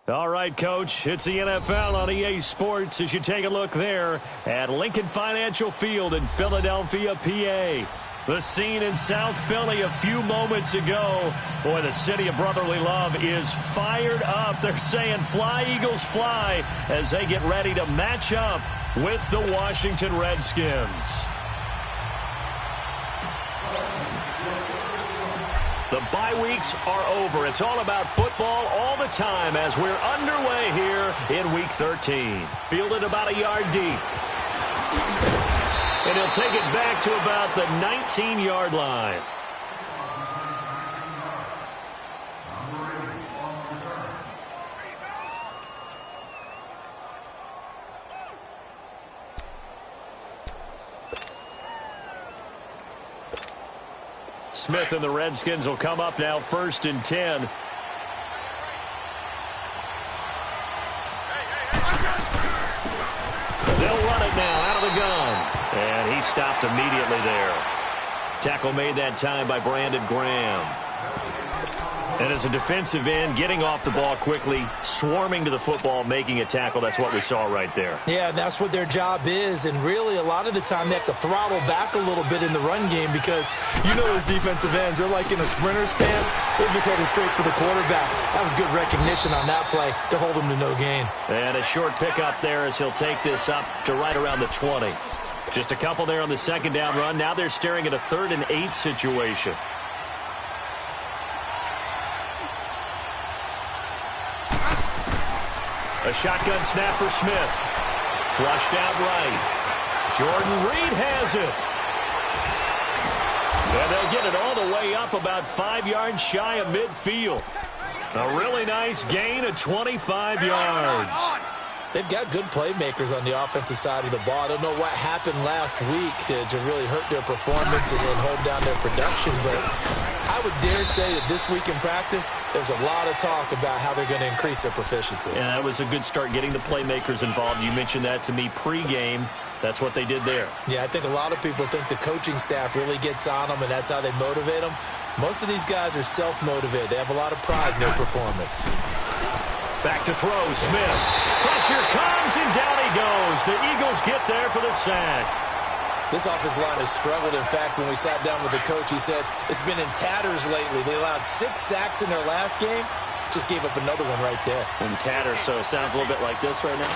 All right, Coach, it's the NFL on EA Sports as you take a look there at Lincoln Financial Field in Philadelphia, PA. The scene in South Philly a few moments ago. Boy, the city of brotherly love is fired up. They're saying, fly, Eagles, fly, as they get ready to match up with the Washington Redskins. The bye weeks are over. It's all about football all the time as we're underway here in Week 13. Fielded about a yard deep. And he'll take it back to about the 19-yard line. Smith and the Redskins will come up now 1st and 10. They'll run it now out of the gun. And he stopped immediately there. Tackle made that time by Brandon Graham. And as a defensive end, getting off the ball quickly, swarming to the football, making a tackle. That's what we saw right there. Yeah, that's what their job is. And really, a lot of the time, they have to throttle back a little bit in the run game because you know those defensive ends, they're like in a sprinter stance. They're just headed straight for the quarterback. That was good recognition on that play to hold him to no gain. And a short pickup there as he'll take this up to right around the 20. Just a couple there on the second down run. Now they're staring at a 3rd and 8 situation. A shotgun snap for Smith. Flushed out right. Jordan Reed has it. And they'll get it all the way up about 5 yards shy of midfield. A really nice gain of 25 yards. They've got good playmakers on the offensive side of the ball. I don't know what happened last week to really hurt their performance and then hold down their production, but I would dare say that this week in practice, there's a lot of talk about how they're going to increase their proficiency. Yeah, that was a good start getting the playmakers involved. You mentioned that to me pregame. That's what they did there. Yeah, I think a lot of people think the coaching staff really gets on them, and that's how they motivate them. Most of these guys are self-motivated. They have a lot of pride in their performance. Back to throw, Smith. Pressure comes, and down he goes. The Eagles get there for the sack. This offensive line has struggled. In fact, when we sat down with the coach, he said it's been in tatters lately. They allowed 6 sacks in their last game. Just gave up another one right there. In tatters, so it sounds a little bit like this right now.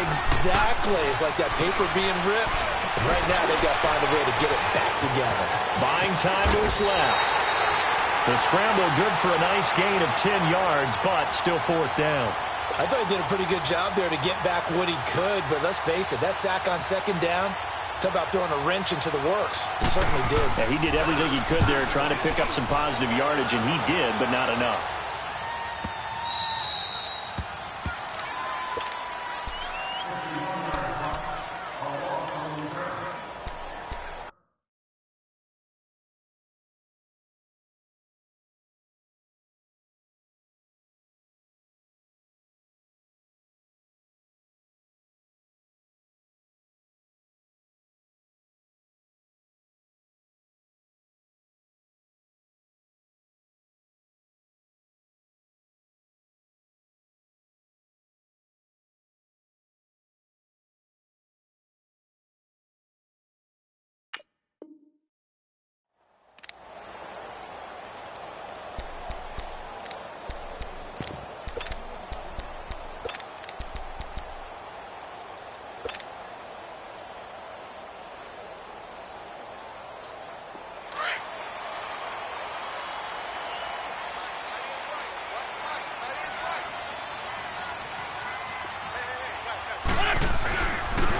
Exactly. It's like that paper being ripped. And right now, they've got to find a way to get it back together. Buying time to his left. The scramble good for a nice gain of 10 yards, but still 4th down. I thought he did a pretty good job there to get back what he could, but let's face it, that sack on 2nd down, talk about throwing a wrench into the works. It certainly did. Yeah, he did everything he could there trying to pick up some positive yardage, and he did, but not enough.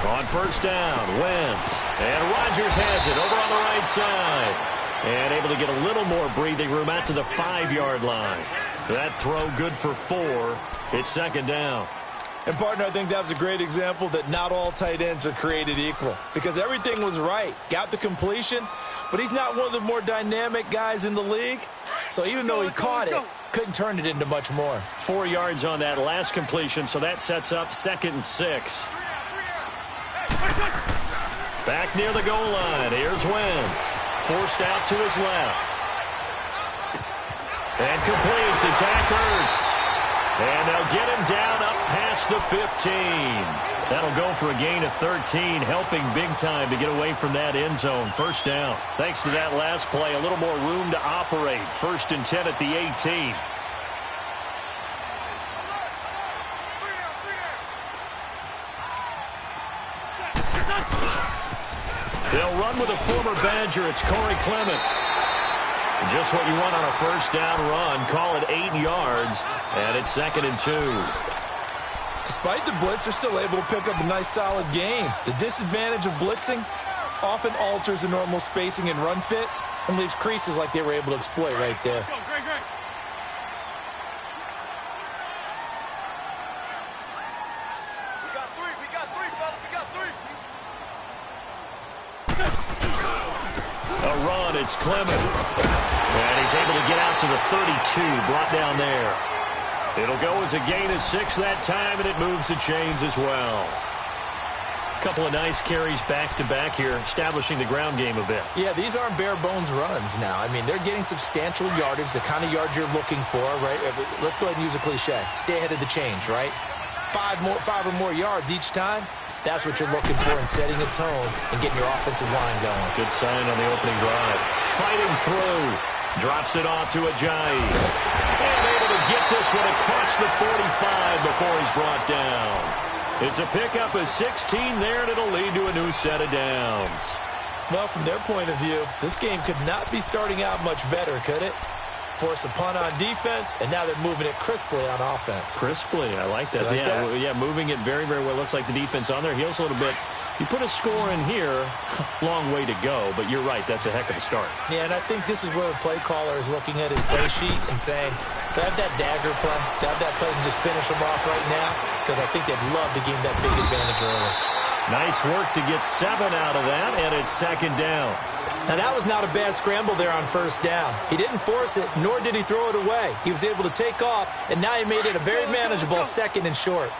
On 1st down, Wentz. And Rodgers has it over on the right side. And able to get a little more breathing room out to the 5-yard line. That throw good for 4. It's 2nd down. And, partner, I think that was a great example that not all tight ends are created equal. Because everything was right. Got the completion, but he's not one of the more dynamic guys in the league. So even though he caught it, couldn't turn it into much more. 4 yards on that last completion, so that sets up 2nd and 6. Back near the goal line. Here's Wentz. Forced out to his left. And complete to Zach Ertz. And they'll get him down up past the 15. That'll go for a gain of 13, helping big time to get away from that end zone. First down. Thanks to that last play, a little more room to operate. 1st and 10 at the 18. They'll run with a former Badger. It's Corey Clement. Just what you want on a first down run. Call it 8 yards, and it's 2nd and 2. Despite the blitz, they're still able to pick up a nice, solid gain. The disadvantage of blitzing often alters the normal spacing and run fits and leaves creases like they were able to exploit right there. A run, it's Clement. And he's able to get out to the 32, brought down there. It'll go as a gain of 6 that time, and it moves the chains as well. A couple of nice carries back-to-back here, establishing the ground game a bit. Yeah, these aren't bare-bones runs now. I mean, they're getting substantial yardage, the kind of yards you're looking for, right? Let's go ahead and use a cliche. Stay ahead of the change, right? 5 or more yards each time. That's what you're looking for in setting a tone and getting your offensive line going. Good sign on the opening drive. Fighting through. Drops it off to Ajayi. And able to get this one across the 45 before he's brought down. It's a pickup of 16 there, and it'll lead to a new set of downs. Well, from their point of view, this game could not be starting out much better, could it? Force a punt on defense, and now they're moving it crisply on offense. Crisply, I like that. Yeah, moving it very, very well. Looks like the defense on their heels a little bit. You put a score in here, long way to go, but you're right, that's a heck of a start. Yeah, and I think this is where the play caller is looking at his play sheet and saying, do I have that dagger play? Do I have that play and just finish them off right now? Because I think they'd love to gain that big advantage early. Nice work to get 7 out of that, and it's 2nd down. Now, that was not a bad scramble there on first down. He didn't force it, nor did he throw it away. He was able to take off, and now he made it a very manageable 2nd and short.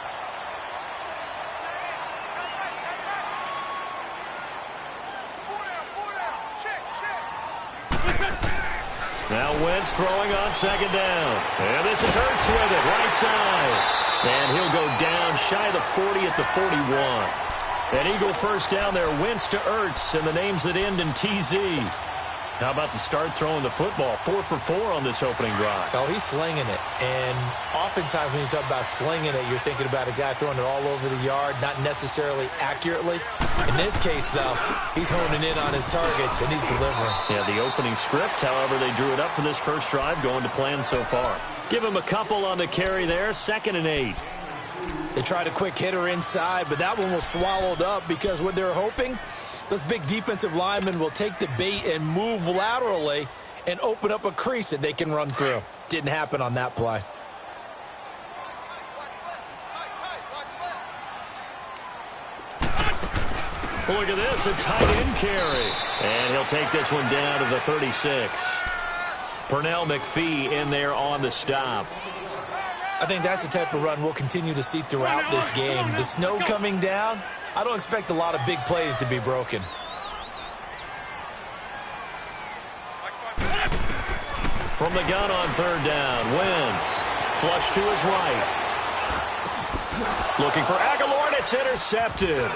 Now Wentz throwing on 2nd down. And this is Ertz with it, right side. And he'll go down shy of the 40 at the 41. An Eagle first down there, Wentz to Ertz, and the names that end in TZ. How about the start throwing the football? 4 for 4 on this opening drive. Oh, he's slinging it. And oftentimes when you talk about slinging it, you're thinking about a guy throwing it all over the yard, not necessarily accurately. In this case, though, he's honing in on his targets, and he's delivering. Yeah, the opening script, however, they drew it up for this first drive, going to plan so far. Give him a couple on the carry there, 2nd and 8. They tried a quick hitter inside, but that one was swallowed up because what they're hoping, those big defensive linemen will take the bait and move laterally and open up a crease that they can run through. Didn't happen on that play. Look at this, a tight end carry. And he'll take this one down to the 36. Pernell McPhee in there on the stop. I think that's the type of run we'll continue to see throughout this game. The snow coming down, I don't expect a lot of big plays to be broken. From the gun on 3rd down, Wentz. Flush to his right. Looking for Aguilar, and it's intercepted.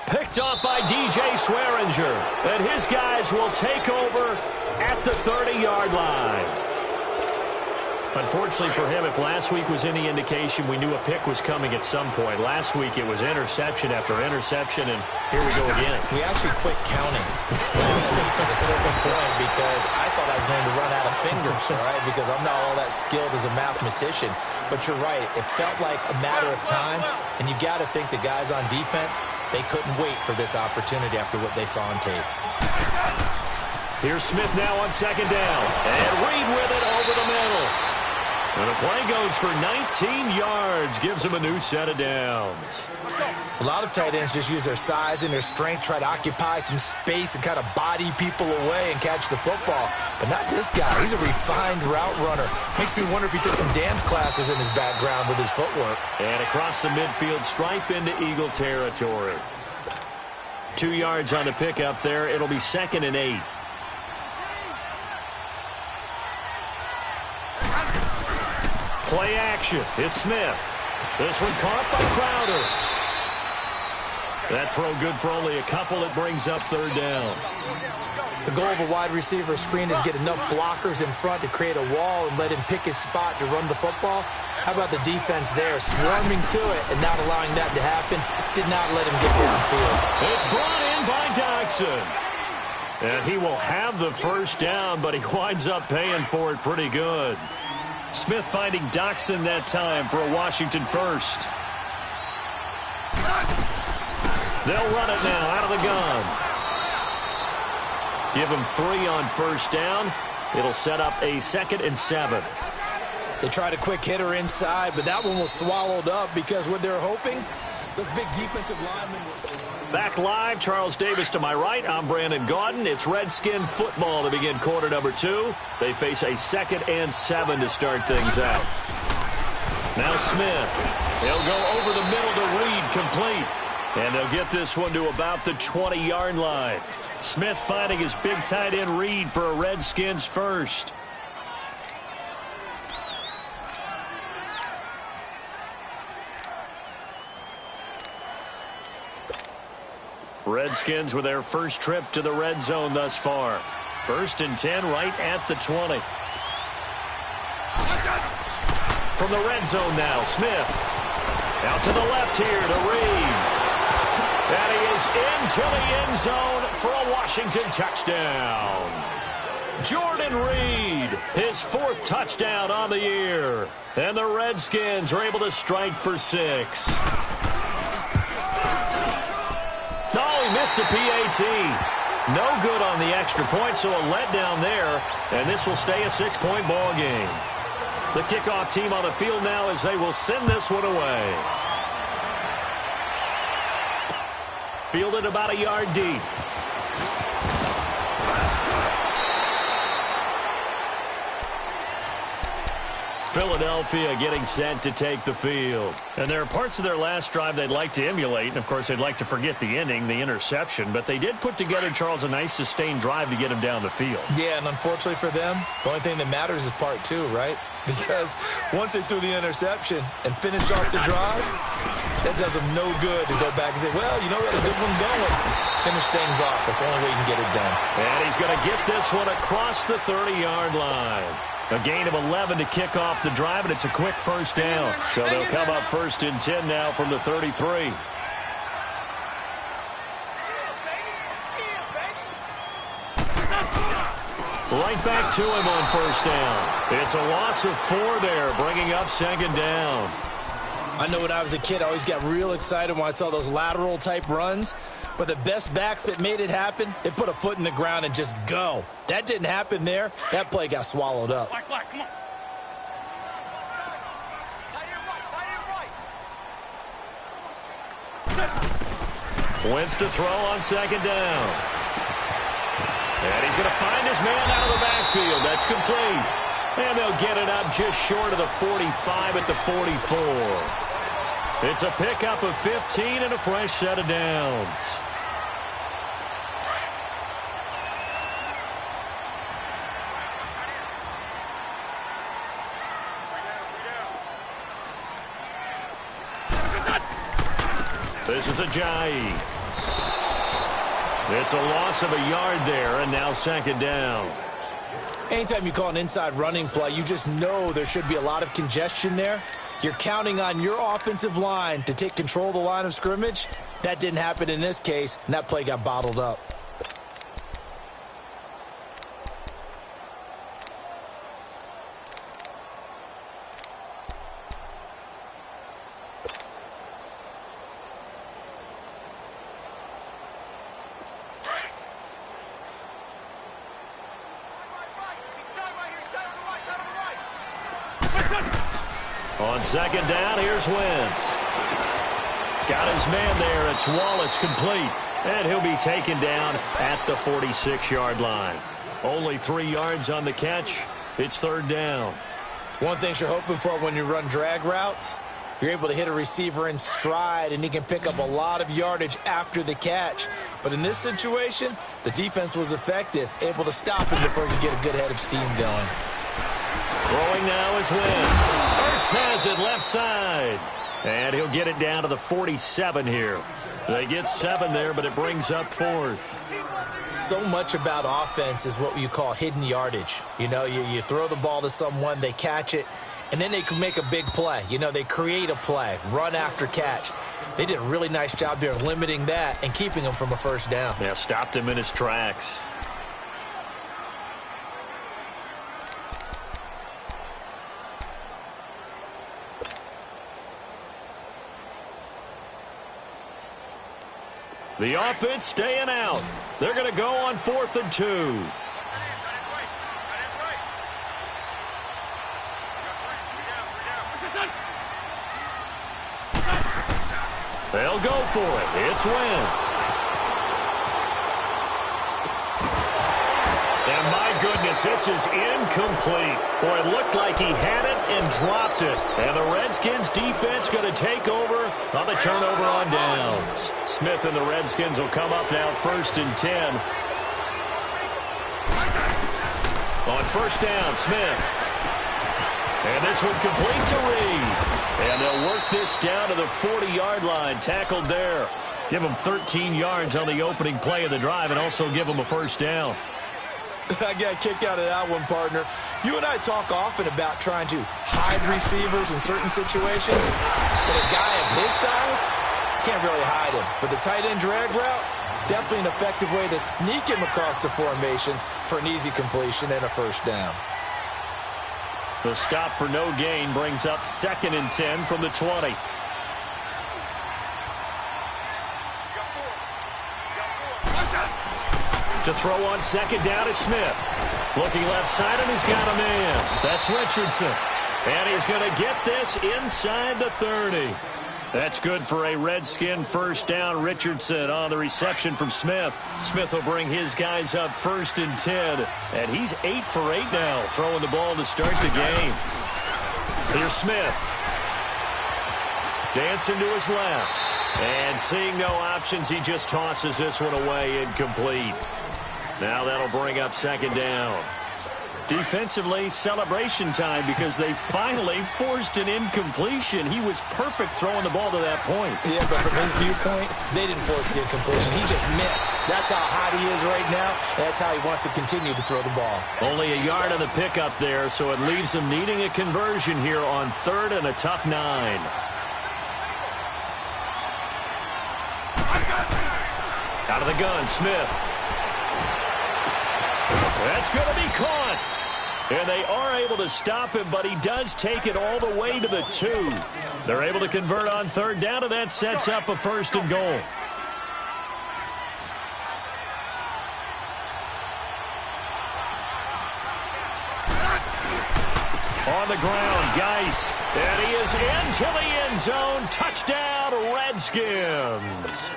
Picked off by DJ Swearinger. And his guys will take over at the 30-yard line. Unfortunately for him, if last week was any indication, we knew a pick was coming at some point. Last week it was interception after interception, and here we go again. We actually quit counting last week at a certain point because I thought I was going to run out of fingers, all right, because I'm not all that skilled as a mathematician. But you're right. It felt like a matter of time, and you got to think the guys on defense, they couldn't wait for this opportunity after what they saw on tape. Here's Smith now on 2nd down, and Reed with it over the middle. And the play goes for 19 yards, gives him a new set of downs. A lot of tight ends just use their size and their strength, try to occupy some space and kind of body people away and catch the football. But not this guy. He's a refined route runner. Makes me wonder if he took some dance classes in his background with his footwork. And across the midfield, stripe into Eagle territory. 2 yards on the pickup there. It'll be 2nd and 8. Play action. It's Smith. This one caught by Crowder. That throw good for only a couple. It brings up third down. The goal of a wide receiver screen is get enough blockers in front to create a wall and let him pick his spot to run the football. How about the defense there, swarming to it and not allowing that to happen? Did not let him get downfield. It's brought in by Doxson. And he will have the first down, but he winds up paying for it pretty good. Smith finding Doxson that time for a Washington first. They'll run it now out of the gun. Give him 3 on first down. It'll set up a 2nd and 7. They tried a quick hitter inside, but that one was swallowed up because what they're hoping, those big defensive linemen were... Back live, Charles Davis to my right. I'm Brandon Gaudin. It's Redskin football to begin quarter number 2. They face a 2nd and 7 to start things out. Now Smith. He'll go over the middle to Reed, complete. And they'll get this one to about the 20-yard line. Smith finding his big tight end Reed for a Redskins first. Redskins with their first trip to the red zone thus far. 1st and 10 right at the 20. From the red zone now, Smith. Out to the left here to Reed. And he is into the end zone for a Washington touchdown. Jordan Reed, his 4th touchdown on the year. And the Redskins are able to strike for 6. No, he missed the PAT. No good on the extra point, so a letdown there. And this will stay a 6-point ball game. The kickoff team on the field now as they will send this one away. Fielded about a yard deep. Philadelphia getting set to take the field. And there are parts of their last drive they'd like to emulate. And, of course, they'd like to forget the ending, the interception. But they did put together, Charles, a nice sustained drive to get him down the field. Yeah, and unfortunately for them, the only thing that matters is part 2, right? Because once they threw the interception and finished off the drive, that does them no good to go back and say, well, you know, we had a good one going. Finish things off. That's the only way you can get it done. And he's going to get this one across the 30-yard line. A gain of 11 to kick off the drive, and it's a quick first down. So they'll come up 1st and 10 now from the 33. Right back to him on first down. It's a loss of 4 there, bringing up 2nd down. I know when I was a kid, I always got real excited when I saw those lateral-type runs. But the best backs that made it happen, they put a foot in the ground and just go. That didn't happen there. That play got swallowed up. Black, come on. Wentz to throw on 2nd down. And he's going to find his man out of the backfield. That's complete. And they'll get it up just short of the 45 at the 44. It's a pickup of 15 and a fresh set of downs. This is Ajayi. It's a loss of a yard there, and now 2nd down. Anytime you call an inside running play, you just know there should be a lot of congestion there. You're counting on your offensive line to take control of the line of scrimmage. That didn't happen in this case, and that play got bottled up. On 2nd down, here's Wentz. Got his man there. It's Wallace, complete. And he'll be taken down at the 46-yard line. Only 3 yards on the catch. It's 3rd down. One thing you're hoping for when you run drag routes, you're able to hit a receiver in stride, and he can pick up a lot of yardage after the catch. But in this situation, the defense was effective, able to stop him before he could get a good head of steam going. Throwing now is Wentz. Wentz has it left side. And he'll get it down to the 47 here. They get 7 there, but it brings up 4th. So much about offense is what you call hidden yardage. You know, you throw the ball to someone, they catch it, and then they can make a big play. You know, they create a play, run after catch. They did a really nice job there limiting that and keeping him from a first down. Yeah, stopped him in his tracks. The offense staying out. They're going to go on 4th and 2. They'll go for it. It's Wentz. And my goodness, this is incomplete. Boy, it looked like he had it and dropped it. And the Redskins defense going to take over on the turnover on downs. Smith and the Redskins will come up now 1st and 10. On 1st down, Smith. And this one complete to Reed. And they'll work this down to the 40-yard line. Tackled there. Give them 13 yards on the opening play of the drive and also give them a first down. I got a kick out of that one, partner. You and I talk often about trying to hide receivers in certain situations, but a guy of his size can't really hide him. But the tight end drag route, definitely an effective way to sneak him across the formation for an easy completion and a first down. The stop for no gain brings up 2nd and 10 from the 20. To throw on 2nd down is Smith. Looking left side, and he's got a man. That's Richardson. And he's going to get this inside the 30. That's good for a Redskin first down. Richardson on the reception from Smith. Smith will bring his guys up 1st and 10. And he's 8 for 8 now, throwing the ball to start the game. Here's Smith. Dancing to his left. And seeing no options, he just tosses this one away, incomplete. Now that'll bring up 2nd down. Defensively, celebration time because they finally forced an incompletion. He was perfect throwing the ball to that point. Yeah, but from his viewpoint, they didn't force the incompletion. He just missed. That's how hot he is right now, and that's how he wants to continue to throw the ball. Only a yard on the pickup there, so it leaves him needing a conversion here on 3rd and a tough 9. Out of the gun, Smith. That's going to be caught. And they are able to stop him, but he does take it all the way to the 2. They're able to convert on 3rd down, and that sets up a 1st and goal. On the ground, Geis. And he is into the end zone. Touchdown, Redskins.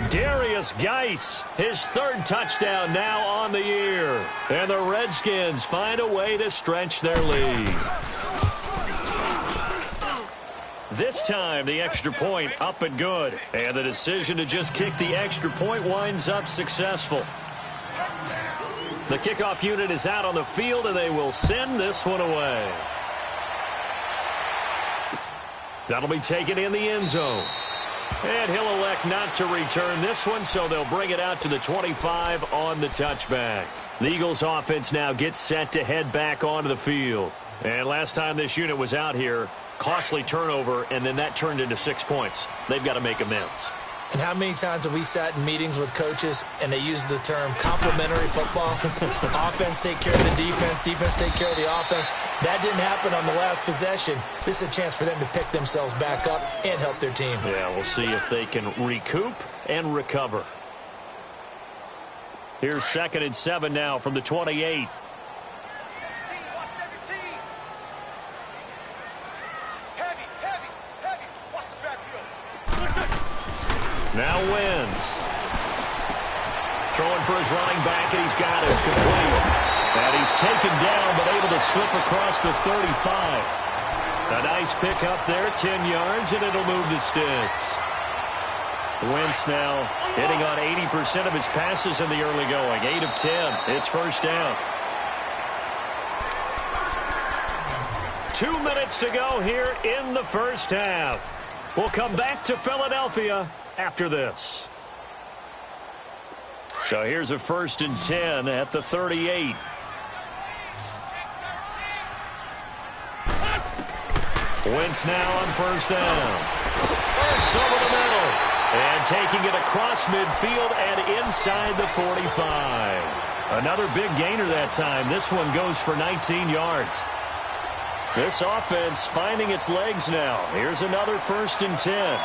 Darius Geis, his 3rd touchdown now on the year. And the Redskins find a way to stretch their lead. This time, the extra point up and good. And the decision to just kick the extra point winds up successful. The kickoff unit is out on the field, and they will send this one away. That'll be taken in the end zone. And he'll elect not to return this one, so they'll bring it out to the 25 on the touchback. The Eagles offense now gets set to head back onto the field. And last time this unit was out here, costly turnover, and then that turned into 6 points. They've got to make amends. And how many times have we sat in meetings with coaches and they use the term complementary football? Offense take care of the defense, defense take care of the offense. That didn't happen on the last possession. This is a chance for them to pick themselves back up and help their team. Yeah, we'll see if they can recoup and recover. Here's 2nd and 7 now from the 28. Now Wentz. Throwing for his running back, and he's got it complete. And he's taken down, but able to slip across the 35. A nice pick up there, 10 yards, and it'll move the sticks. Wentz now hitting on 80% of his passes in the early going. 8 of 10. It's first down. 2 minutes to go here in the first half. We'll come back to Philadelphia after this. So here's a 1st and 10 at the 38. Wentz now on 1st down. It's over the middle. And taking it across midfield and inside the 45. Another big gainer that time. This one goes for 19 yards. This offense finding its legs now. Here's another 1st and 10.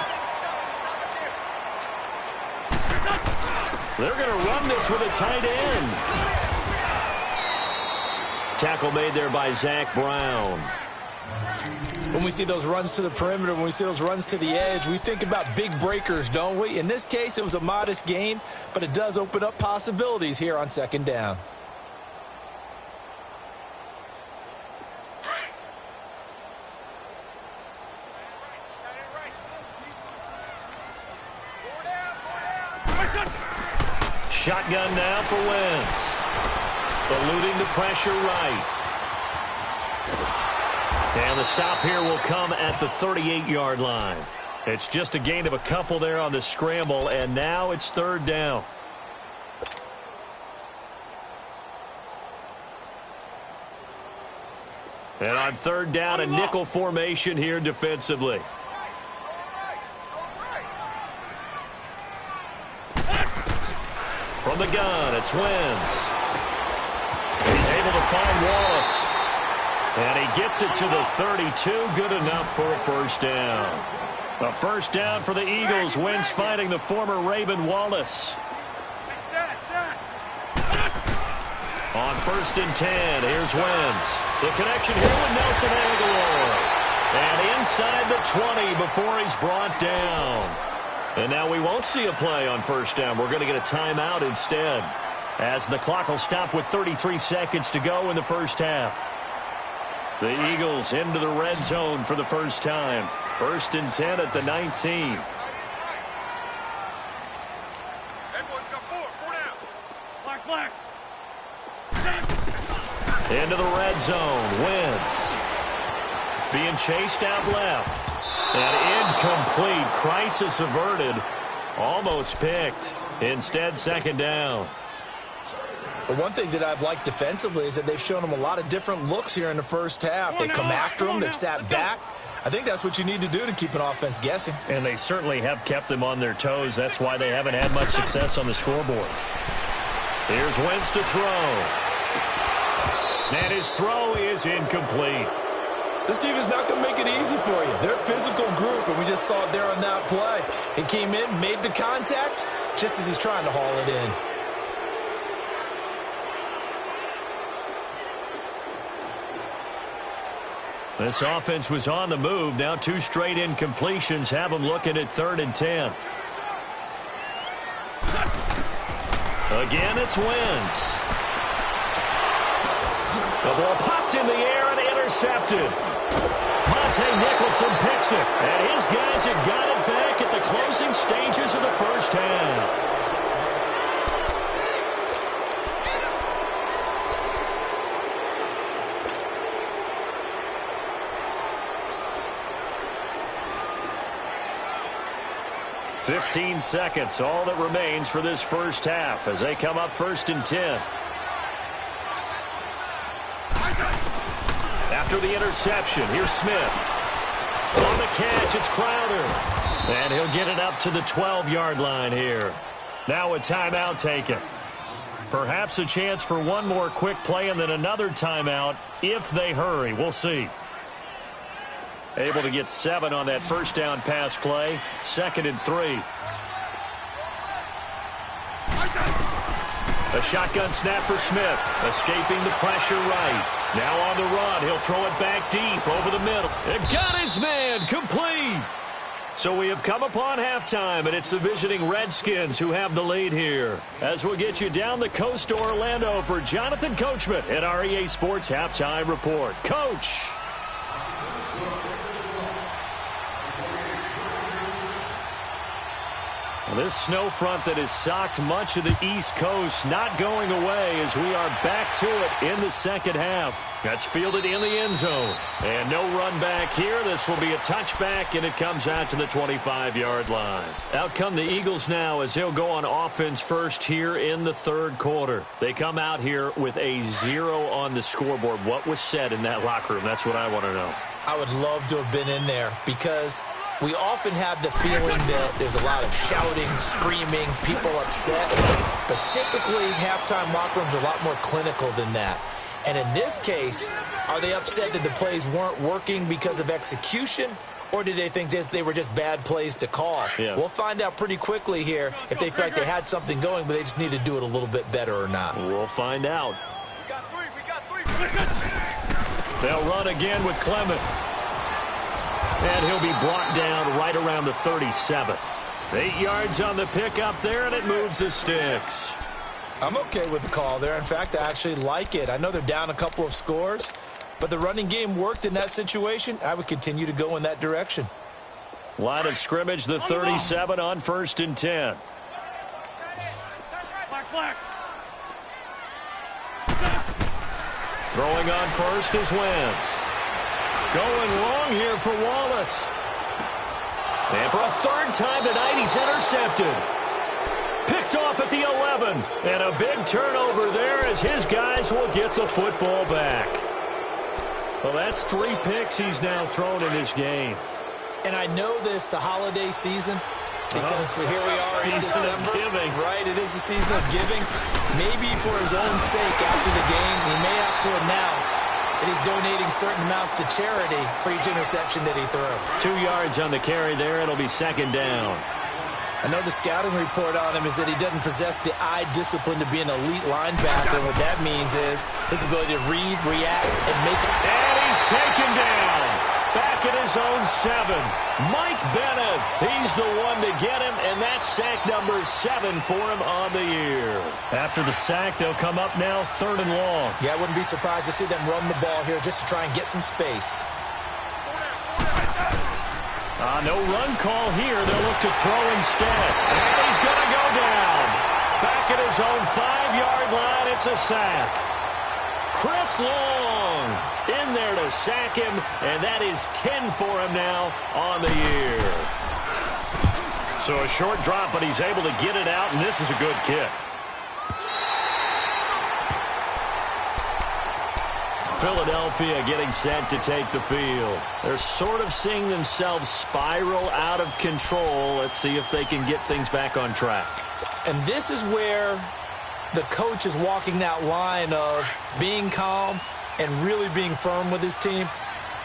They're going to run this with a tight end. Tackle made there by Zach Brown. When we see those runs to the perimeter, when we see those runs to the edge, we think about big breakers, don't we? In this case, it was a modest gain, but it does open up possibilities here on 2nd down. Shotgun now for Wentz. Eluding the pressure right. And the stop here will come at the 38-yard line. It's just a gain of a couple there on the scramble, and now it's 3rd down. And on 3rd down, a nickel formation here defensively. From the gun, it's Wentz. He's able to find Wallace. And he gets it to the 32. Good enough for a 1st down. A 1st down for the Eagles. Wentz finding the former Raven Wallace. On 1st and 10, here's Wentz. The connection here with Nelson Aguilar. And inside the 20 before he's brought down. And now we won't see a play on 1st down. We're going to get a timeout instead, as the clock will stop with 33 seconds to go in the first half. The Eagles into the red zone for the first time. 1st and 10 at the 19. Into the red zone. Wentz being chased out left. And incomplete. Crisis averted. Almost picked. Instead, 2nd down. But one thing that I've liked defensively is that they've shown them a lot of different looks here in the first half. They come after them. They've sat back. I think that's what you need to do to keep an offense guessing. And they certainly have kept them on their toes. That's why they haven't had much success on the scoreboard. Here's Wentz to throw. And his throw is incomplete. This defense is not going to make it easy for you. They're a physical group, and we just saw it there on that play. He came in, made the contact, just as he's trying to haul it in. This offense was on the move. Now 2 straight incompletions have them looking at 3rd and 10. Again, it's Wentz. The ball popped in the air and intercepted. Monte Nicholson picks it, and his guys have got it back at the closing stages of the first half. "15 seconds, all that remains for this first half as they come up 1st and 10. After the interception, here's Smith. On the catch, it's Crowder. And he'll get it up to the 12-yard line here. Now a timeout taken. Perhaps a chance for one more quick play and then another timeout if they hurry. We'll see. Able to get 7 on that first down pass play. 2nd and 3. A shotgun snap for Smith. Escaping the pressure right. Now on the run. He'll throw it back deep over the middle. And got his man. Complete. So we have come upon halftime, and it's the visiting Redskins who have the lead here. As we'll get you down the coast to Orlando for Jonathan Coachman at our EA Sports Halftime Report. Coach. This snow front that has socked much of the East Coast not going away as we are back to it in the second half. That's fielded in the end zone. And no run back here. This will be a touchback, and it comes out to the 25-yard line. Out come the Eagles now as they'll go on offense first here in the third quarter. They come out here with a 0 on the scoreboard. What was said in that locker room? That's what I want to know. I would love to have been in there because we often have the feeling that there's a lot of shouting, screaming, people upset. But typically, halftime locker rooms are a lot more clinical than that. And in this case, are they upset that the plays weren't working because of execution? Or did they think they were just bad plays to call? Yeah. We'll find out pretty quickly here if they feel like they had something going, but they just need to do it a little bit better or not. We'll find out. We got three. They'll run again with Clement. And he'll be brought down right around the 37. 8 yards on the pickup there, and it moves the sticks. I'm okay with the call there. In fact, I actually like it. I know they're down a couple of scores, but the running game worked in that situation. I would continue to go in that direction. Line of scrimmage, the 37 on 1st and 10. Throwing on first is Wentz. Going long here for Wallace. And for a third time tonight, he's intercepted. Picked off at the 11. And a big turnover there as his guys will get the football back. Well, that's 3 picks he's now thrown in this game. And I know this, the holiday season, because here we are in December. Giving. Right, it is the season of giving. Maybe for his own sake after the game, he may have to announce that he's donating certain amounts to charity for each interception that he threw. 2 yards on the carry there. It'll be second down. I know the scouting report on him is that he doesn't possess the eye discipline to be an elite linebacker. What that means is his ability to read, react, and make it. And he's taken down. Back at his own 7. Mike Bennett, he's the one to get him, and that's sack number 7 for him on the year. After the sack, they'll come up now 3rd and long. Yeah, I wouldn't be surprised to see them run the ball here just to try and get some space. No run call here. They'll look to throw instead. And he's going to go down. Back at his own 5-yard line, it's a sack. Chris Long in there to sack him, and that is 10 for him now on the year. So a short drop, but he's able to get it out, and this is a good kick. Philadelphia getting set to take the field. They're sort of seeing themselves spiral out of control. Let's see if they can get things back on track. And this is where the coach is walking that line of being calm and really being firm with his team.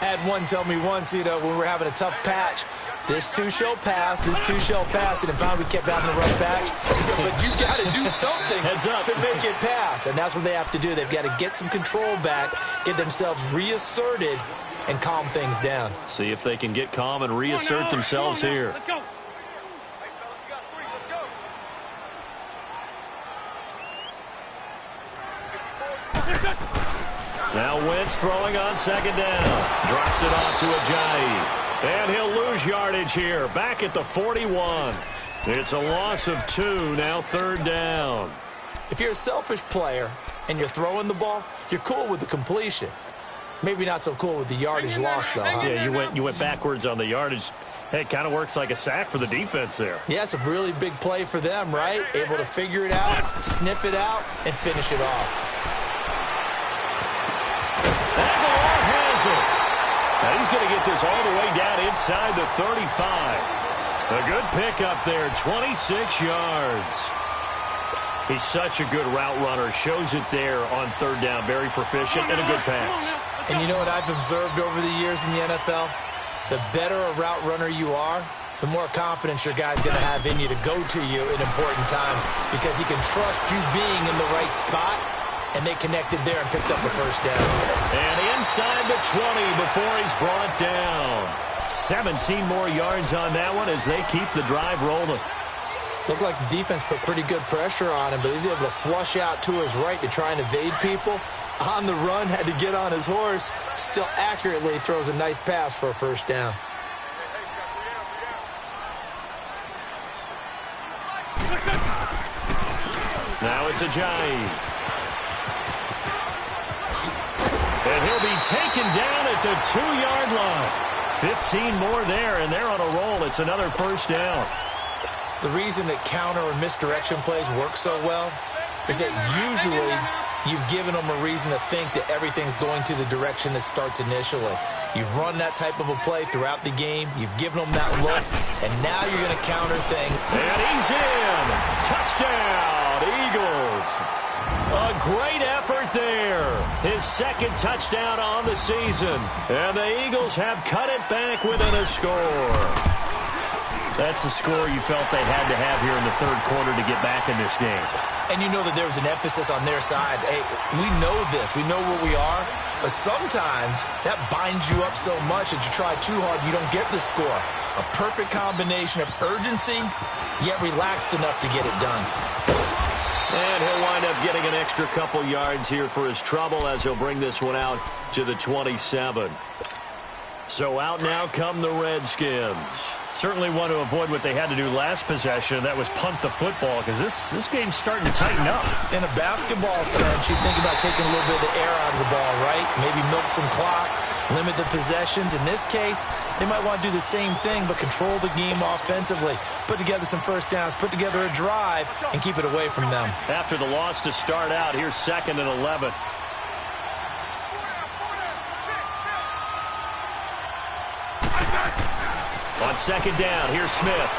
I had one tell me once, when we were having a tough patch, this too shall pass, this too shall pass. And finally we kept having a rough patch. He said, but you got to do something to make it pass. And that's what they have to do. They've got to get some control back, get themselves reasserted, and calm things down. See if they can get calm and reassert themselves here. Let's go. Now Wentz throwing on 2nd down. Drops it off to Ajayi. And he'll lose yardage here. Back at the 41. It's a loss of 2. Now 3rd down. If you're a selfish player and you're throwing the ball, you're cool with the completion. Maybe not so cool with the yardage loss, though, huh? Yeah, you went backwards on the yardage. Hey, it kind of works like a sack for the defense there. Yeah, it's a really big play for them, right? Able to figure it out, sniff it out, and finish it off. Aguilar has it. Now he's going to get this all the way down inside the 35. A good pickup there, 26 yards. He's such a good route runner. Shows it there on 3rd down. Very proficient and a good pass. And you know what I've observed over the years in the NFL? The better a route runner you are, the more confidence your guy's going to have in you to go to you in important times because he can trust you being in the right spot. And they connected there and picked up the 1st down. And inside the 20 before he's brought down. 17 more yards on that one as they keep the drive rolling. Looked like the defense put pretty good pressure on him, but he's able to flush out to his right to try and evade people. On the run, had to get on his horse. Still accurately throws a nice pass for a 1st down. It's Ajayi. And he'll be taken down at the 2-yard line. 15 more there, and they're on a roll. It's another first down. The reason that counter or misdirection plays work so well is that usually you've given them a reason to think that everything's going to the direction that starts initially. You've run that type of a play throughout the game. You've given them that look, and now you're going to counter things. And he's in. Touchdown, Eagles. A great effort there. His second touchdown on the season. And the Eagles have cut it back within a score. That's a score you felt they had to have here in the third quarter to get back in this game. And you know that there was an emphasis on their side. Hey, we know this. We know where we are. But sometimes that binds you up so much that you try too hard, you don't get the score. A perfect combination of urgency, yet relaxed enough to get it done. And he'll wind up getting an extra couple yards here for his trouble as he'll bring this one out to the 27. So out now come the Redskins. Certainly want to avoid what they had to do last possession. That was punt the football, because this game's starting to tighten up. In a basketball sense, you think about taking a little bit of the air out of the ball, right? Maybe milk some clock, limit the possessions. In this case, they might want to do the same thing, but control the game offensively. Put together some first downs, put together a drive, and keep it away from them. After the loss to start out, here's 2nd and 11. On 2nd down, here's Smith.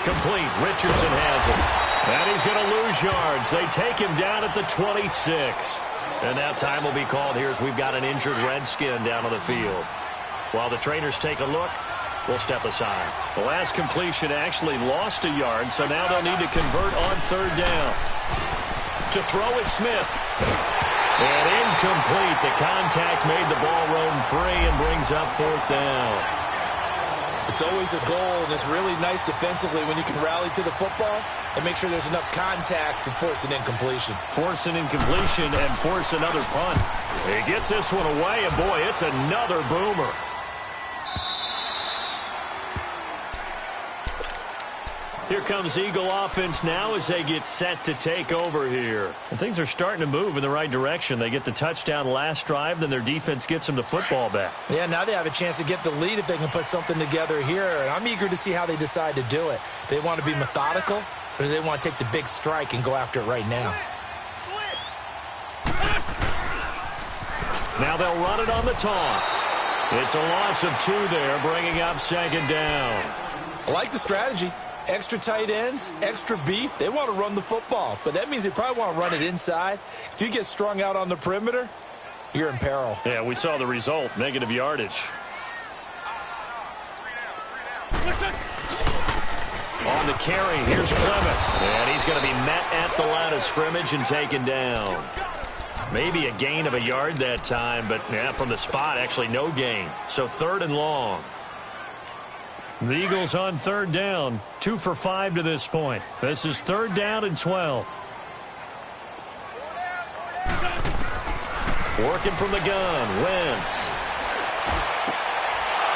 Complete. Richardson has it. And he's going to lose yards. They take him down at the 26. And now time will be called here as we've got an injured Redskin down on the field. While the trainers take a look, we'll step aside. The last completion actually lost a yard, so now they'll need to convert on 3rd down. To throw is Smith. And incomplete. The contact made the ball roam free and brings up 4th down. It's always a goal, and it's really nice defensively when you can rally to the football and make sure there's enough contact to force an incompletion. Force an incompletion and force another punt. He gets this one away, and boy, it's another boomer. Here comes Eagle offense now as they get set to take over here. And things are starting to move in the right direction. They get the touchdown last drive, then their defense gets them the football back. Yeah, now they have a chance to get the lead if they can put something together here. And I'm eager to see how they decide to do it. They want to be methodical, or do they want to take the big strike and go after it right now? Now they'll run it on the toss. It's a loss of 2 there, bringing up 2nd down. I like the strategy. Extra tight ends, extra beef. They want to run the football, but that means they probably want to run it inside. If you get strung out on the perimeter, you're in peril. Yeah, we saw the result, negative yardage. On the carry, here's Clement. And he's going to be met at the line of scrimmage and taken down. Maybe a gain of a yard that time, but yeah, from the spot, actually no gain. So 3rd and long. The Eagles on 3rd down, 2 for 5 to this point. This is 3rd down and 12. Working from the gun, Wentz.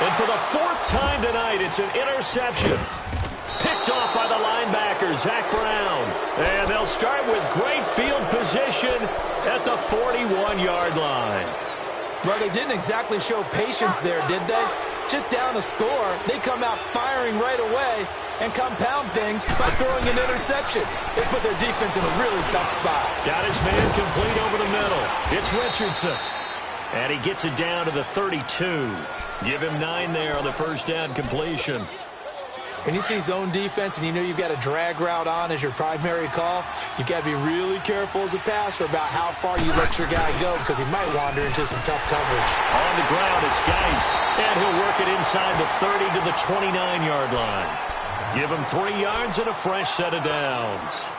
And for the 4th time tonight, it's an interception. Picked off by the linebacker, Zach Brown. And they'll start with great field position at the 41-yard line. Well, they didn't exactly show patience there, did they? Just down a score, they come out firing right away and compound things by throwing an interception. They put their defense in a really tough spot. Got his man complete over the middle. It's Richardson. And he gets it down to the 32. Give him 9 there on the first down completion. When you see zone defense and you know you've got a drag route on as your primary call, you've got to be really careful as a passer about how far you let your guy go because he might wander into some tough coverage. On the ground, it's Geis. And he'll work it inside the 30 to the 29-yard line. Give him 3 yards and a fresh set of downs.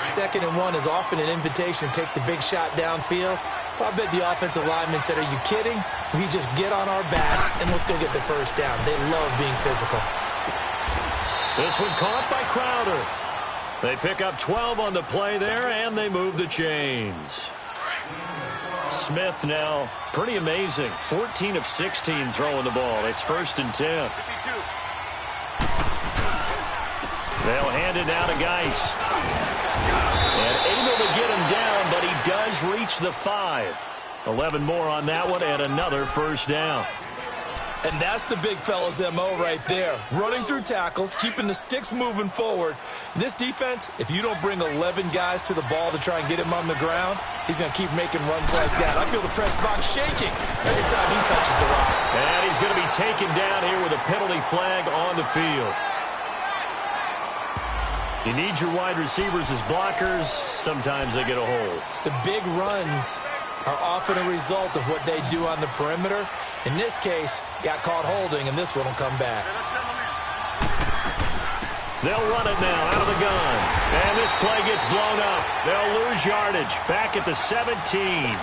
2nd and 1 is often an invitation to take the big shot downfield. Well, I bet the offensive lineman said, "Are you kidding? We just get on our backs and let's go get the first down." They love being physical. This one caught by Crowder. They pick up 12 on the play there, and they move the chains. Smith now, pretty amazing. 14 of 16 throwing the ball. It's 1st and 10. They'll hand it down to Geis. And able to get him down, but he does reach the 5. 11 more on that one and another first down. And that's the big fella's MO right there. Running through tackles, keeping the sticks moving forward. This defense, if you don't bring 11 guys to the ball to try and get him on the ground, he's going to keep making runs like that. I feel the press box shaking every time he touches the rock. And he's going to be taken down here with a penalty flag on the field. You need your wide receivers as blockers. Sometimes they get a hold. The big runs are often a result of what they do on the perimeter. In this case, got caught holding, and this one will come back. They'll run it now out of the gun. And this play gets blown up. They'll lose yardage back at the 17.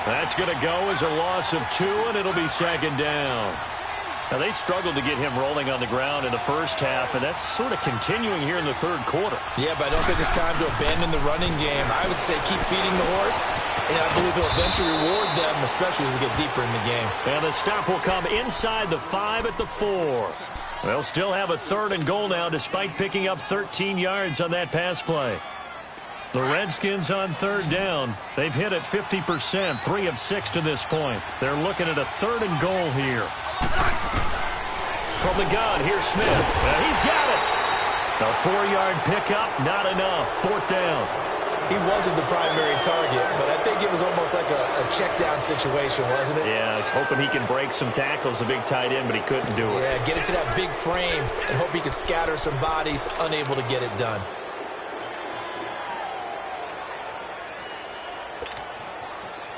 That's going to go as a loss of 2, and it'll be second down. Now, they struggled to get him rolling on the ground in the first half, and that's sort of continuing here in the third quarter. Yeah, but I don't think it's time to abandon the running game. I would say keep feeding the horse, and I believe he'll eventually reward them, especially as we get deeper in the game. And the stop will come inside the 5 at the 4. They'll still have a 3rd and goal now, despite picking up 13 yards on that pass play. The Redskins on 3rd down. They've hit it 50%, 3 of 6 to this point. They're looking at a 3rd and goal here. From the gun, here's Smith. He's got it. A 4-yard pickup, not enough. 4th down. He wasn't the primary target, but I think it was almost like a check-down situation, wasn't it? Yeah, hoping he can break some tackles, a big tight end, but he couldn't do it. Yeah, get it to that big frame and hope he could scatter some bodies, unable to get it done.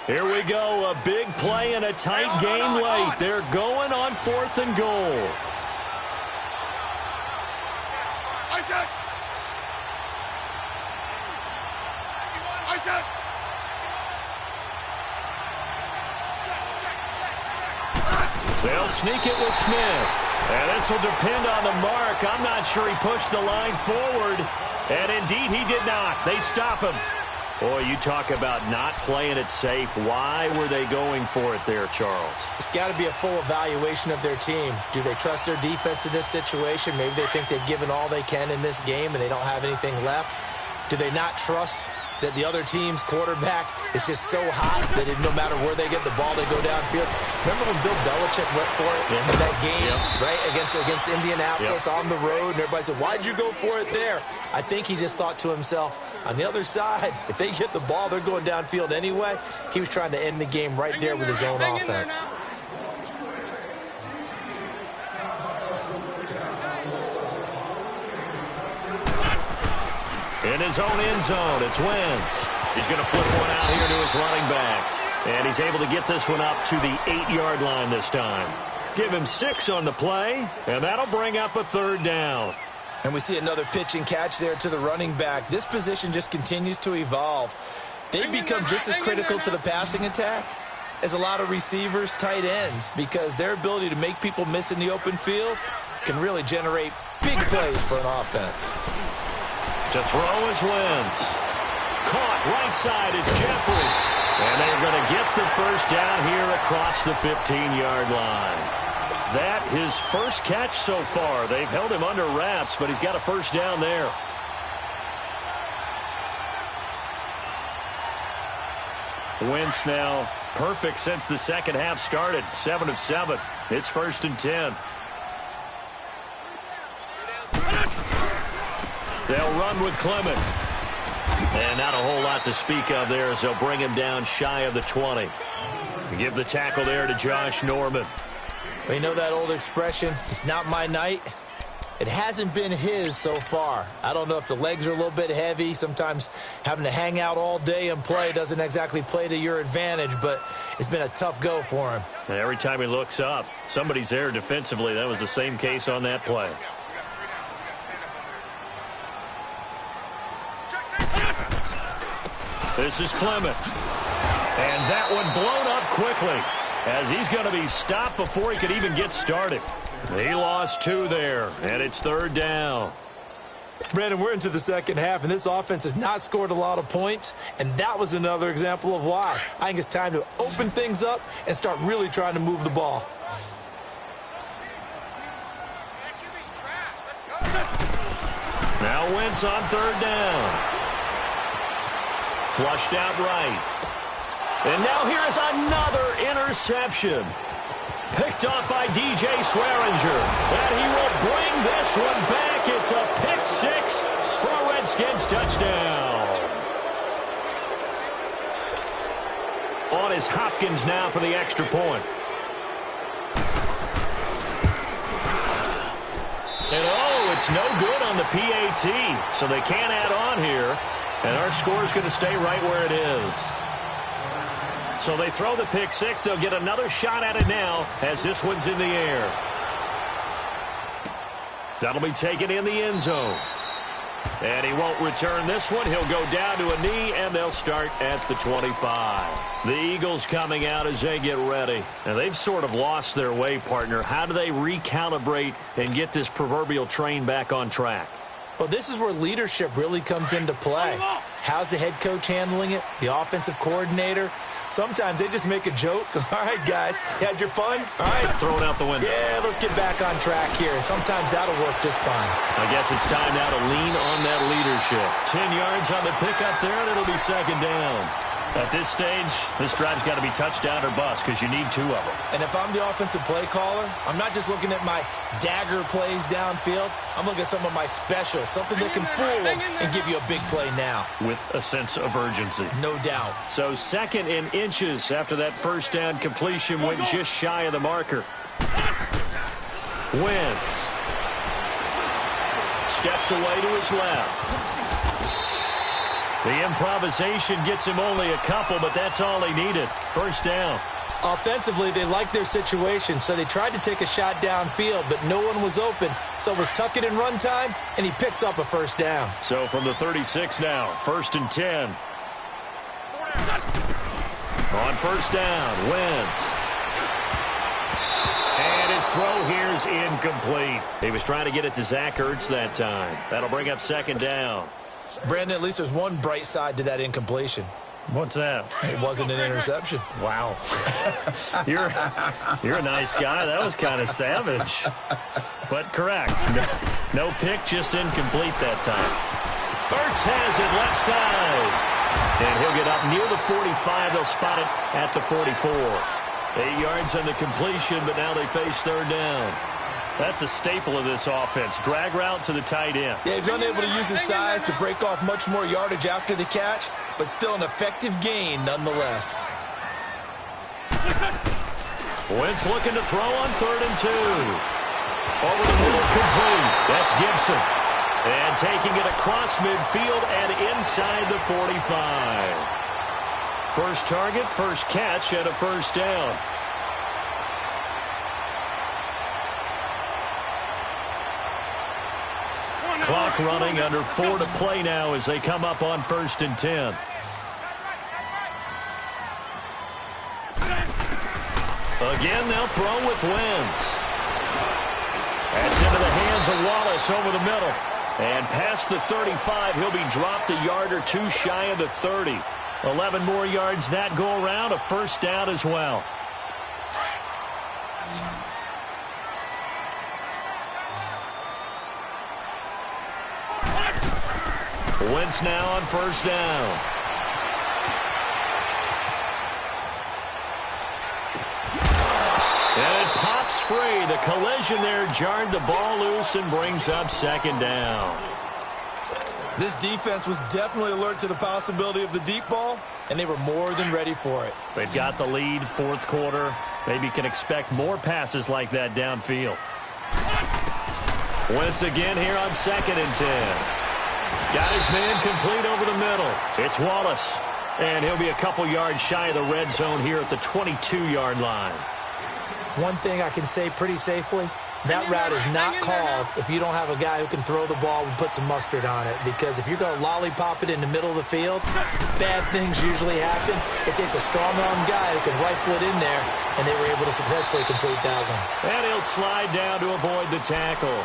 Here we go, a big play and a tight game late. They're going on 4th and goal. They'll sneak it with Smith. And this will depend on the mark. I'm not sure he pushed the line forward. And indeed, he did not. They stop him. Boy, you talk about not playing it safe. Why were they going for it there, Charles? It's got to be a full evaluation of their team. Do they trust their defense in this situation? Maybe they think they've given all they can in this game and they don't have anything left. Do they not trust that the other team's quarterback is just so hot that no matter where they get the ball, they go downfield? Remember when Bill Belichick went for it in that game, right, against Indianapolis on the road, and everybody said, why'd you go for it there? I think he just thought to himself, on the other side, if they get the ball, they're going downfield anyway. He was trying to end the game right there with his own offense. In his own end zone, it's Wentz. He's going to flip one out here to his running back. And he's able to get this one up to the 8-yard line this time. Give him 6 on the play, and that'll bring up a 3rd down. And we see another pitch and catch there to the running back. This position just continues to evolve. They become just as critical to the passing attack as a lot of receivers, tight ends, because their ability to make people miss in the open field can really generate big plays for an offense. To throw is Wentz. Caught right side is Jeffrey. And they're going to get the first down here across the 15-yard line. That his first catch so far. They've held him under wraps, but he's got a first down there. Wentz now perfect since the second half started. 7 of 7. It's 1st and 10. They'll run with Clement. And not a whole lot to speak of there as they'll bring him down shy of the 20. Give the tackle there to Josh Norman. Well, you know that old expression, it's not my night. It hasn't been his so far. I don't know if the legs are a little bit heavy. Sometimes having to hang out all day and play doesn't exactly play to your advantage, but it's been a tough go for him. And every time he looks up, somebody's there defensively. That was the same case on that play. This is Clement. And that one blown up quickly as he's going to be stopped before he could even get started. He lost 2 there, and it's 3rd down. Brandon, we're into the second half, and this offense has not scored a lot of points, and that was another example of why. I think it's time to open things up and start really trying to move the ball. Now Wentz on third down. Flushed out right. And now here is another interception. Picked off by DJ Swearinger. And he will bring this one back. It's a pick six for a Redskins touchdown. On is Hopkins now for the extra point. And oh, it's no good on the PAT. So they can't add on here. And our score is going to stay right where it is. So they throw the pick six. They'll get another shot at it now as this one's in the air. That'll be taken in the end zone. And he won't return this one. He'll go down to a knee, and they'll start at the 25. The Eagles coming out as they get ready. And they've sort of lost their way, partner. How do they recalibrate and get this proverbial train back on track? Well, this is where leadership really comes into play. How's the head coach handling it? The offensive coordinator? Sometimes they just make a joke. All right, guys, you had your fun? All right. Throw it out the window. Yeah, let's get back on track here. And sometimes that'll work just fine. I guess it's time now to lean on that leadership. 10 yards on the pickup there, and it'll be second down. At this stage, this drive's got to be touchdown or bust because you need two of them. And if I'm the offensive play caller, I'm not just looking at my dagger plays downfield. I'm looking at some of my specials, something that can fool them and give you a big play now. With a sense of urgency. No doubt. So second in inches after that first down completion went just shy of the marker. Wentz steps away to his left. The improvisation gets him only a couple, but that's all he needed. First down. Offensively, they liked their situation, so they tried to take a shot downfield, but no one was open. So it was tuck it in run time, and he picks up a first down. So from the 36 now, 1st and 10. On first down, Wentz. And his throw here is incomplete. He was trying to get it to Zach Ertz that time. That'll bring up second down. Brandon, at least there's one bright side to that incompletion. What's that? It wasn't an interception. Wow. You're a nice guy. That was kind of savage. But correct. No pick, just incomplete that time. Ertz has it left side. And he'll get up near the 45. They'll spot it at the 44. 8 yards on the completion, but now they face third down. That's a staple of this offense. Drag route to the tight end. Yeah, he's unable to use his size to break off much more yardage after the catch, but still an effective gain nonetheless. Wentz looking to throw on 3rd and 2. Over the middle, complete. That's Gibson. And taking it across midfield and inside the 45. First target, first catch, and a first down. Clock running, under 4 to play now as they come up on 1st and 10. Again, they'll throw with Wentz. That's into the hands of Wallace over the middle. And past the 35, he'll be dropped a yard or two shy of the 30. 11 more yards that go around, a first down as well. Wentz now on first down. And it pops free. The collision there jarred the ball loose and brings up second down. This defense was definitely alert to the possibility of the deep ball, and they were more than ready for it. They've got the lead, fourth quarter. Maybe can expect more passes like that downfield. Wentz again here on 2nd and 10. Got his man complete over the middle. It's Wallace. And he'll be a couple yards shy of the red zone here at the 22-yard line. One thing I can say pretty safely, that route is not called if you don't have a guy who can throw the ball and put some mustard on it. Because if you're going to lollipop it in the middle of the field, bad things usually happen. It takes a strong-arm guy who can rifle it in there, and they were able to successfully complete that one. And he'll slide down to avoid the tackle.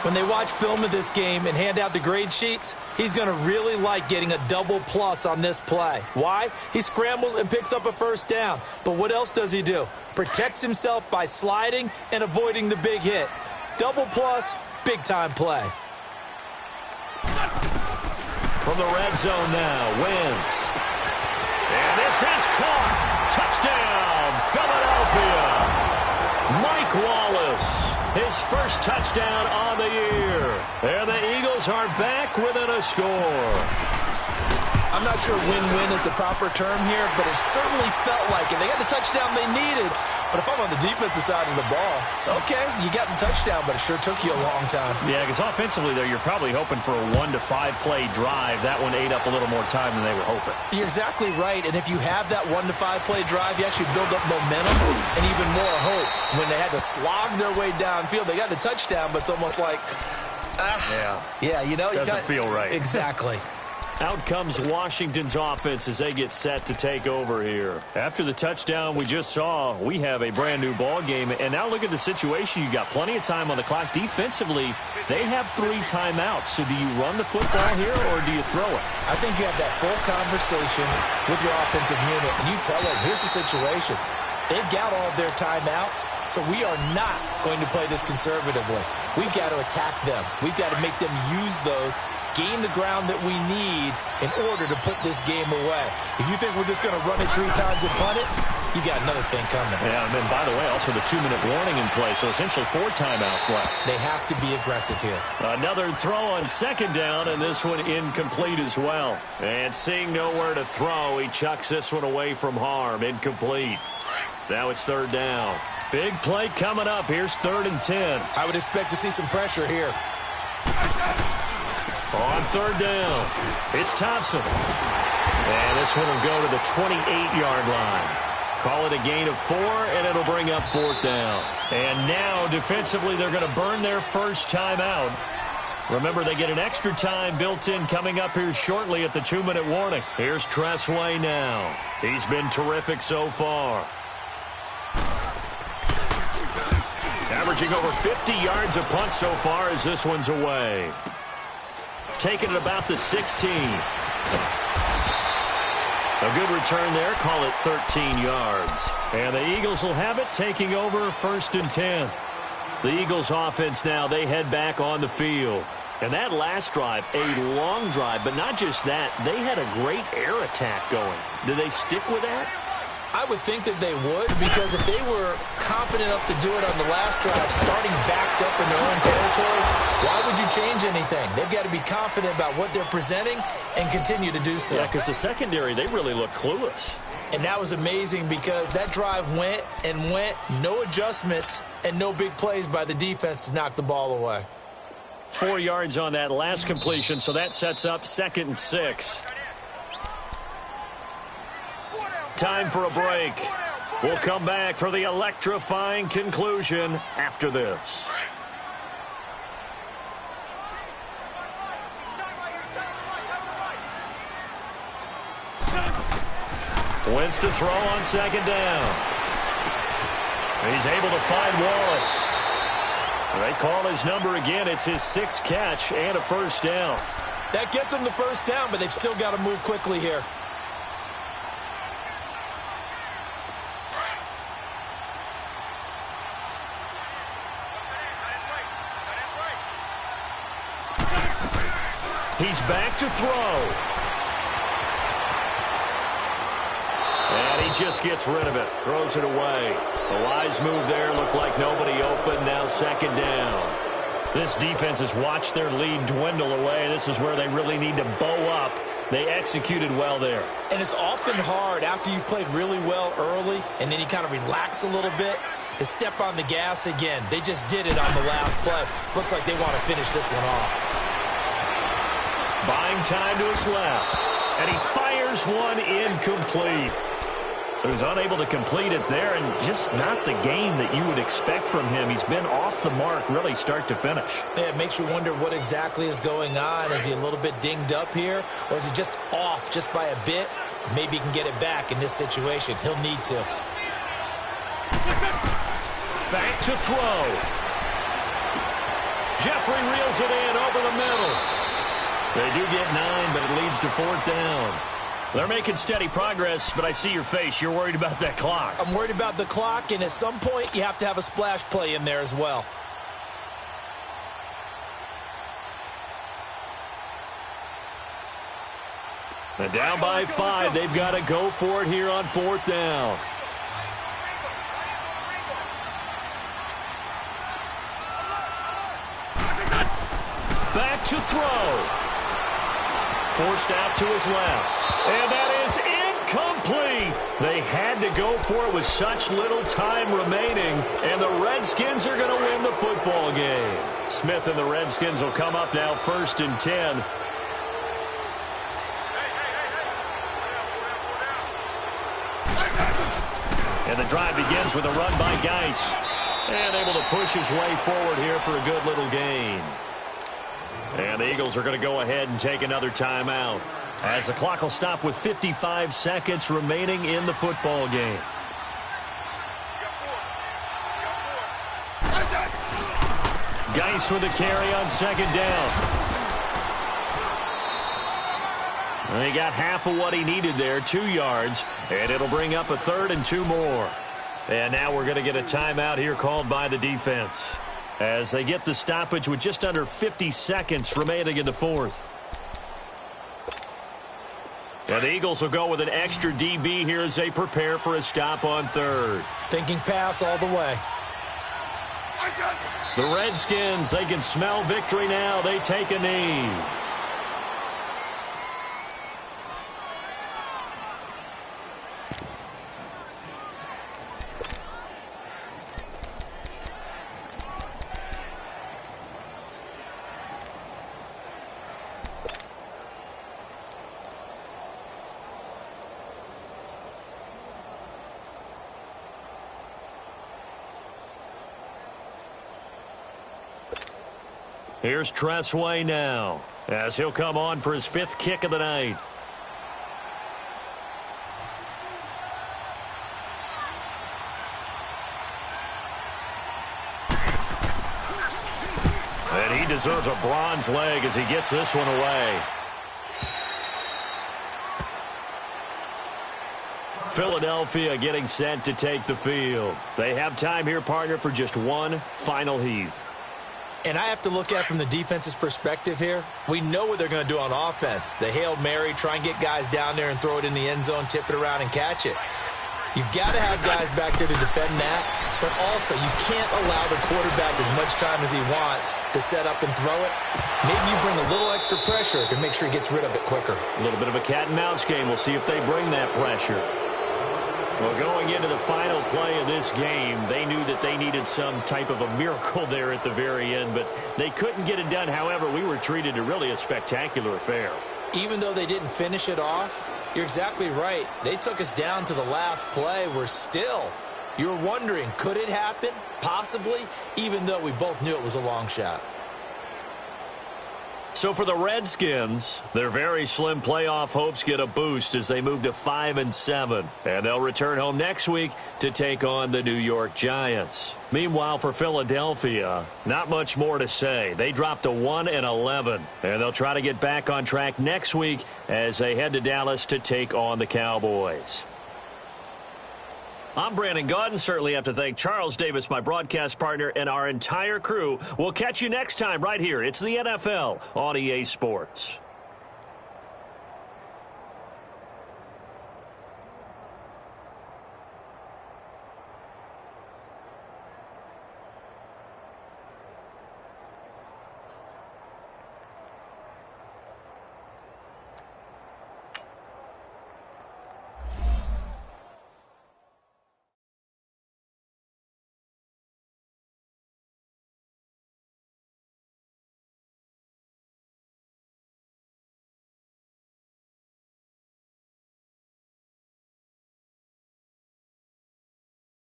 When they watch film of this game and hand out the grade sheets, he's going to really like getting a double plus on this play. Why? He scrambles and picks up a first down. But what else does he do? Protects himself by sliding and avoiding the big hit. Double plus, big-time play. From the red zone now, Wentz. And this is caught. Touchdown, Philadelphia. Mike Wallace, his first touchdown on the year. And the Eagles are back within a score. I'm not sure win-win is the proper term here, but it certainly felt like it. They got the touchdown they needed. But if I'm on the defensive side of the ball, okay, you got the touchdown, but it sure took you a long time. Yeah, because offensively, though, you're probably hoping for a 1 to 5 play drive. That one ate up a little more time than they were hoping. You're exactly right. And if you have that 1 to 5 play drive, you actually build up momentum and even more hope. When they had to slog their way downfield, they got the touchdown, but it's almost like, yeah, you know, doesn't feel right. Exactly. Out comes Washington's offense as they get set to take over here. After the touchdown we just saw, we have a brand-new ball game. And now look at the situation. You got plenty of time on the clock. Defensively, they have 3 timeouts. So do you run the football here or do you throw it? I think you have that full conversation with your offensive unit, and you tell them, here's the situation. They've got all their timeouts, so we are not going to play this conservatively. We've got to attack them. We've got to make them use those, gain the ground that we need in order to put this game away. If you think we're just going to run it 3 times and punt it, you got another thing coming. Yeah, and then, by the way, also the 2-minute warning in play, so essentially 4 timeouts left. They have to be aggressive here. Another throw on second down, and this one incomplete as well. And seeing nowhere to throw, he chucks this one away from harm. Incomplete. Now it's 3rd down. Big play coming up. Here's 3rd and 10. I would expect to see some pressure here. On 3rd down, it's Thompson. And this one will go to the 28-yard line. Call it a gain of 4, and it'll bring up 4th down. And now, defensively, they're going to burn their first timeout. Remember, they get an extra time built in coming up here shortly at the 2-minute warning. Here's Tressway now. He's been terrific so far. Averaging over 50 yards a punt so far as this one's away. Taking it about the 16. A good return there. Call it 13 yards. And the Eagles will have it, taking over 1st and 10. The Eagles offense now, they head back on the field. And that last drive, a long drive, but not just that. They had a great air attack going. Do they stick with that? I would think that they would, because if they were confident enough to do it on the last drive, starting backed up in their own territory, why would you change anything? They've got to be confident about what they're presenting and continue to do so. Yeah, because the secondary, they really look clueless. And that was amazing because that drive went and went, no adjustments and no big plays by the defense to knock the ball away. 4 yards on that last completion, so that sets up 2nd and 6. Time for a break. We'll come back for the electrifying conclusion after this. Wentz to throw on 2nd down. He's able to find Wallace. They call his number again. It's his 6th catch and a 1st down. That gets them the 1st down, but they've still got to move quickly here. He's back to throw. And he just gets rid of it. Throws it away. A wise move there. Looked like nobody open. Now 2nd down. This defense has watched their lead dwindle away. This is where they really need to bow up. They executed well there. And it's often hard after you've played really well early and then you kind of relax a little bit to step on the gas again. They just did it on the last play. Looks like they want to finish this one off. Buying time to his left. And he fires one incomplete. So he's unable to complete it there, and just not the game that you would expect from him. He's been off the mark really start to finish. Yeah, it makes you wonder what exactly is going on. Is he a little bit dinged up here, or is he just off just by a bit? Maybe he can get it back in this situation. He'll need to. Back to throw. Jeffrey reels it in over the middle. They do get 9, but it leads to 4th down. They're making steady progress, but I see your face. You're worried about that clock. I'm worried about the clock, and at some point, you have to have a splash play in there as well. And down by 5, they've got to go for it here on 4th down. Back to throw. Forced out to his left. And that is incomplete. They had to go for it with such little time remaining. And the Redskins are going to win the football game. Smith and the Redskins will come up now 1st and 10. And the drive begins with a run by Geis. And able to push his way forward here for a good little gain. And the Eagles are going to go ahead and take another timeout, as the clock will stop with 55 seconds remaining in the football game. Geis with a carry on 2nd down. And he got half of what he needed there, 2 yards, and it'll bring up a 3rd and 2 more. And now we're going to get a timeout here called by the defense, as they get the stoppage with just under 50 seconds remaining in the 4th. And the Eagles will go with an extra DB here as they prepare for a stop on 3rd. Thinking pass all the way. The Redskins, they can smell victory now. They take a knee. Here's Tressway now, as he'll come on for his 5th kick of the night. And he deserves a bronze leg as he gets this one away. Philadelphia getting set to take the field. They have time here, partner, for just one final heave. And I have to look at it from the defense's perspective here. We know what they're going to do on offense. The Hail Mary, try and get guys down there and throw it in the end zone, tip it around and catch it. You've got to have guys back there to defend that, but also you can't allow the quarterback as much time as he wants to set up and throw it. Maybe you bring a little extra pressure to make sure he gets rid of it quicker. A little bit of a cat and mouse game. We'll see if they bring that pressure. Well, going into the final play of this game, they knew that they needed some type of a miracle there at the very end, but they couldn't get it done. However, we were treated to really a spectacular affair. Even though they didn't finish it off, you're exactly right. They took us down to the last play. You're wondering, could it happen? Possibly, even though we both knew it was a long shot. So for the Redskins, their very slim playoff hopes get a boost as they move to 5-7. And they'll return home next week to take on the New York Giants. Meanwhile, for Philadelphia, not much more to say. They dropped to 1-11. And they'll try to get back on track next week as they head to Dallas to take on the Cowboys. I'm Brandon Gaudin. Certainly have to thank Charles Davis, my broadcast partner, and our entire crew. We'll catch you next time right here. It's the NFL on EA Sports.